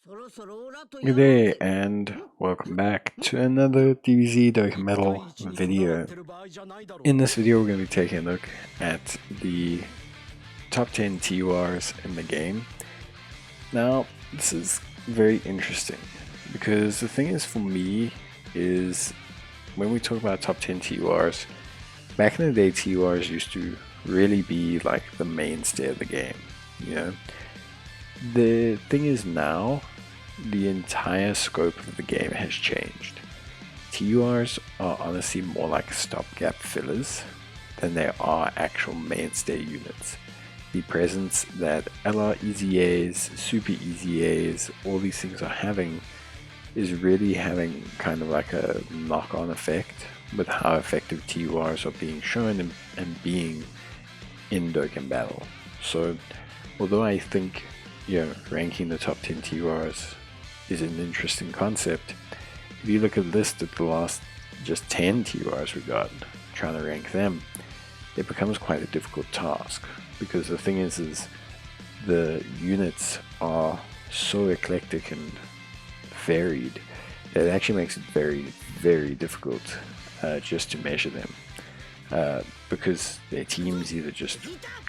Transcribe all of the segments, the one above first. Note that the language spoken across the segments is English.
Good day and welcome back to another DBZ Dokkan video. In this video we're going to be taking a look at the top 10 TURs in the game. Now this is very interesting because the thing is for me is when we talk about top 10 TURs, back in the day TURs used to really be like the mainstay of the game, you know. The thing is now the entire scope of the game has changed. TURs are honestly more like stopgap fillers than they are actual mainstay units. The presence that LR Easy A's, Super Easy A's, all these things are having is really having kind of like a knock-on effect with how effective TURs are being shown and being in Dokkan Battle. So although I think, you know, ranking the top 10 TURs is an interesting concept, if you look at the list of the last just 10 TURs we got, trying to rank them, it becomes quite a difficult task, because the thing is the units are so eclectic and varied that it actually makes it very, very difficult just to measure them, because their teams either just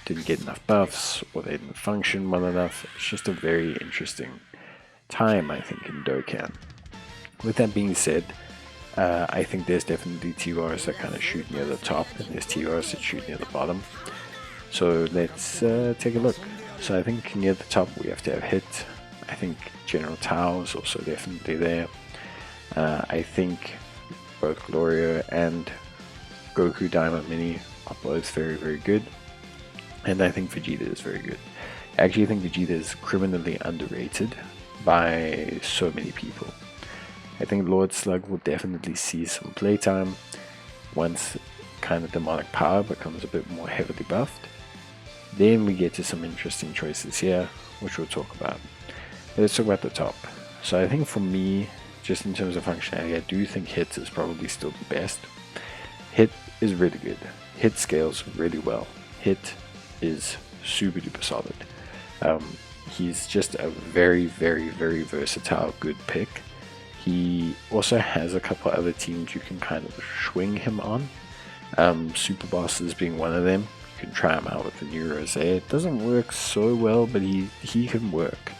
didn't get enough buffs or they didn't function well enough. It's just a very interesting time, I think, in Dokkan. With that being said, I think there's definitely TURs that kind of shoot near the top and there's TURs that shoot near the bottom. So let's take a look. So I think near the top we have to have Hit. I think General Tao is also definitely there. I think both Glorio and Goku Diamond Mini are both very, very good. And I think Vegeta is very good. I actually think Vegeta is criminally underrated by so many people. I think Lord Slug will definitely see some playtime once kind of demonic power becomes a bit more heavily buffed. Then we get to some interesting choices here, which we'll talk about. Let's talk about the top. So I think for me, just in terms of functionality, I do think Hit is probably still the best. Hit is really good. Hit scales really well. Hit is super duper solid. He's just a very, very, very versatile, good pick. He also has a couple other teams you can kind of swing him on. Super Bosses being one of them. You can try him out with the new Rose. It doesn't work so well, but he can work.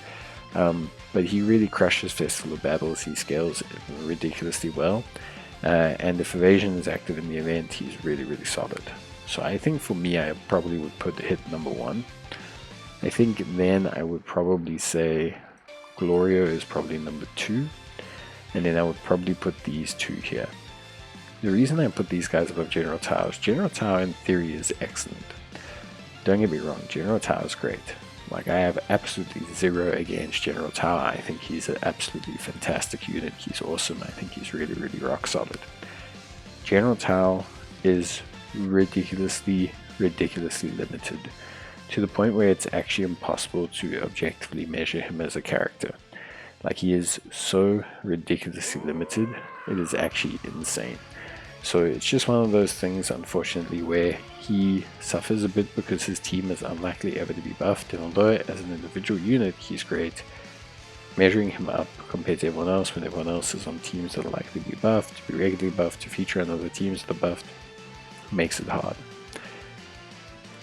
But he really crushes Festival of Battles. He scales ridiculously well. And if Evasion is active in the event, he's really, really solid. So I think for me, I probably would put Hit number 1. I think then I would probably say Glorio is probably number 2, and then I would probably put these two here. The reason I put these guys above General Tao is General Tao in theory is excellent. Don't get me wrong, General Tao is great. Like, I have absolutely zero against General Tao. I think he's an absolutely fantastic unit. He's awesome. I think he's really, really rock solid. General Tao is ridiculously limited, to the point where it's actually impossible to objectively measure him as a character. Like, he is so ridiculously limited, it is actually insane. So it's just one of those things, unfortunately, where he suffers a bit because his team is unlikely ever to be buffed, and although as an individual unit he's great, measuring him up compared to everyone else when everyone else is on teams that are likely to be buffed, to be regularly buffed, to feature on other teams that are buffed, makes it hard.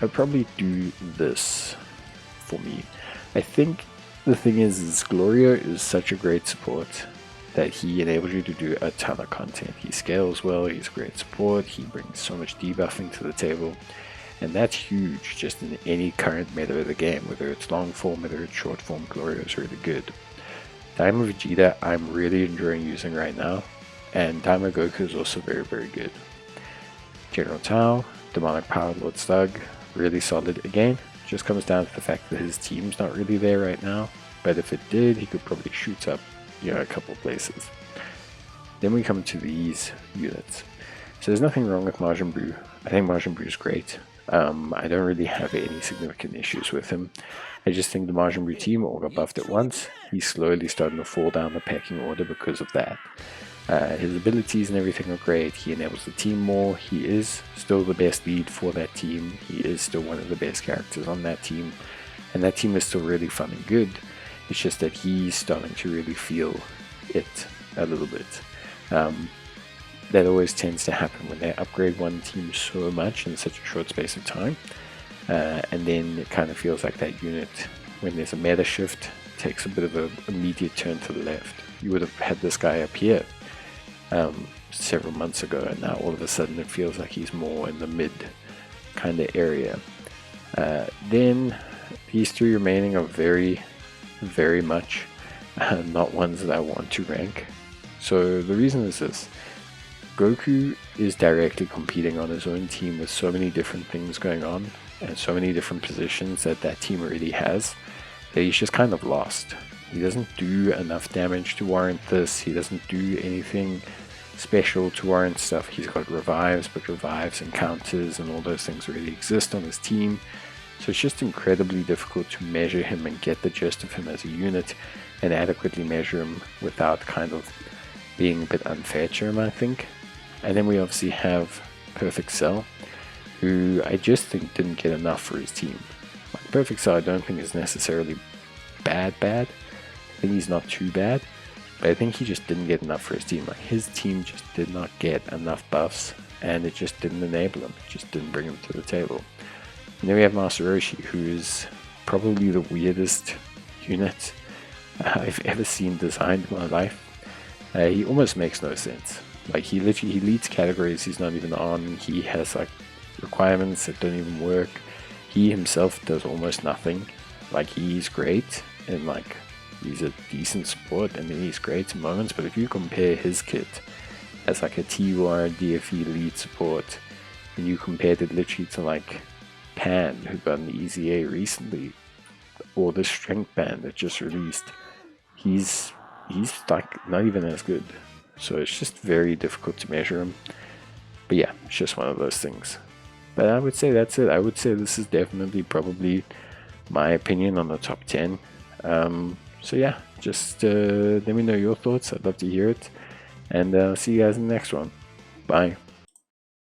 I'd probably do this for me. I think the thing is Glorio is such a great support that he enables you to do a ton of content. He scales well, he's great support, he brings so much debuffing to the table, and that's huge just in any current meta of the game, whether it's long form, whether it's short form. Glorio is really good. Diamond Vegeta I'm really enjoying using right now, and Diamond Goku is also very, very good. General Tao, Demonic Power, Lord Slug, really solid. Again, just comes down to the fact that his team's not really there right now, but if it did, he could probably shoot up, you know, a couple places. Then we come to these units. So there's nothing wrong with Majin Buu. I think Majin Buu is great. I don't really have any significant issues with him. I just think the Majin Buu team all got buffed at once. He's slowly starting to fall down the pecking order because of that. His abilities and everything are great. He enables the team more. He is still the best lead for that team. He is still one of the best characters on that team. And that team is still really fun and good. It's just that he's starting to really feel it a little bit. That always tends to happen when they upgrade one team so much in such a short space of time. And then it kind of feels like that unit, when there's a meta shift, takes a bit of an immediate turn to the left. You would have had this guy up here several months ago, and now all of a sudden it feels like he's more in the mid kind of area. Then these three remaining are very, very much not ones that I want to rank. So the reason is this: Goku is directly competing on his own team with so many different things going on and so many different positions that that team already has, that he's just kind of lost. He doesn't do enough damage to warrant this. He doesn't do anything special to warrant stuff. He's got revives, but revives and counters and all those things already exist on his team. So it's just incredibly difficult to measure him and get the gist of him as a unit and adequately measure him without kind of being a bit unfair to him, I think. And then we obviously have Perfect Cell, who I just think didn't get enough for his team. Like, Perfect Cell I don't think is necessarily bad. I think he's not too bad, but I think he just didn't get enough for his team. Like, his team just did not get enough buffs, and it just didn't enable him. It just didn't bring him to the table. And then we have Master Roshi, who is probably the weirdest unit I've ever seen designed in my life. He almost makes no sense. Like, he leads categories he's not even on. He has like requirements that don't even work. He himself does almost nothing. Like, he's great and like he's a decent support, and then he's great in moments, but if you compare his kit as like a TUR DFE lead support and you compared it literally to like Pan, who got an EZA recently, or the strength band that just released, he's like not even as good. So it's just very difficult to measure him. But yeah, it's just one of those things. But I would say that's it. I would say this is definitely probably my opinion on the top 10. So yeah, just let me know your thoughts. I'd love to hear it. And see you guys in the next one. Bye.